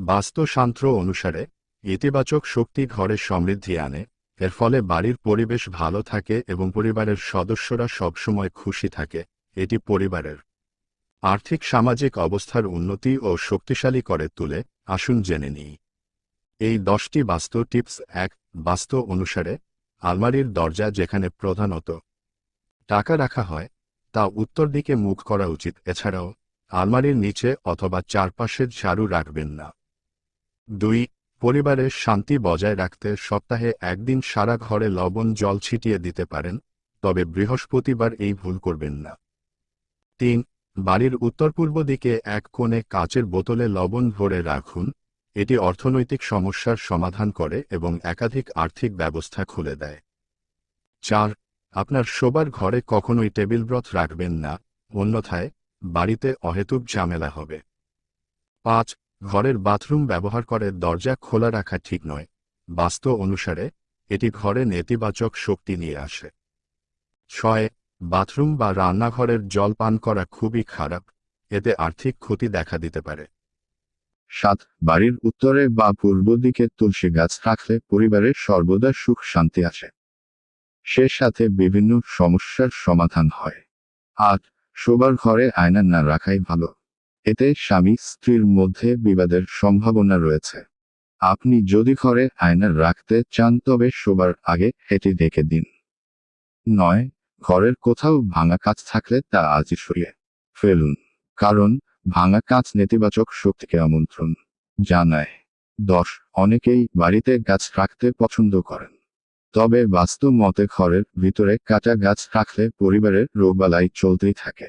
বাস্তুশাস্ত্র অনুসারে ইতিবাচক শক্তি ঘরে সমৃদ্ধি আনে। এর ফলে বাড়ির পরিবেশ ভালো থাকে এবং পরিবারের সদস্যরা সবসময় খুশি থাকে। এটি পরিবারের আর্থিক সামাজিক অবস্থার উন্নতি ও শক্তিশালী করে তুলে। আসুন জেনে নিই এই 10টি বাস্তু টিপস। 1. বাস্তু অনুসারে আলমারির দরজা যেখানে প্রধানত টাকা রাখা হয় তা উত্তর দিকে মুখ করা উচিত। এছাড়াও আলমারির নিচে অথবা চারপাশে ঝাড়ু রাখবেন না। 2. পরিবারের শান্তি বজায় রাখতে সপ্তাহে একদিন সারা ঘরে লবণ জল ছিটিয়ে দিতে পারেন, তবে বৃহস্পতিবার এই ভুল করবেন না। 3. বাড়ির উত্তর পূর্ব দিকে এক কোণে কাচের বোতলে লবণ ভরে রাখুন। এটি অর্থনৈতিক সমস্যার সমাধান করে এবং একাধিক আর্থিক ব্যবস্থা খুলে দেয়। 4. আপনার শোবার ঘরে কখনোই টেবিলক্লথ রাখবেন না, অন্যথায় বাড়িতে অহেতুক ঝামেলা হবে। 5. ঘরের বাথরুম ব্যবহার করে দরজা খোলা রাখা ঠিক নয়। বাস্তু অনুসারে এটি ঘরে নেতিবাচক শক্তি নিয়ে আসে। 6. বাথরুম বা রান্নাঘরের জল পান করা খুবই খারাপ, এতে আর্থিক ক্ষতি দেখা দিতে পারে। 7. বাড়ির উত্তরে বা পূর্ব দিকে তুলসী গাছ রাখলে পরিবারের সর্বদা সুখ শান্তি আসে, সে সাথে বিভিন্ন সমস্যার সমাধান হয়। 8. শোবার ঘরে আয়না না রাখাই ভালো, এতে স্বামী স্ত্রীর মধ্যে বিবাদের সম্ভাবনা রয়েছে। আপনি যদি ঘরে আয়না রাখতে চান তবে শোবার আগে এটি ঢেকে দিন। 9. ঘরের কোথাও ভাঙা কাঁচ থাকলে তা আজই সরিয়ে ফেলুন, কারণ ভাঙা কাঁচ নেতিবাচক শক্তিকে আমন্ত্রণ জানায়। 10. অনেকেই বাড়িতে গাছ রাখতে পছন্দ করেন, তবে বাস্তু মতে ঘরের ভিতরে কাটা গাছ রাখলে পরিবারের রোগবালাই চলতেই থাকে।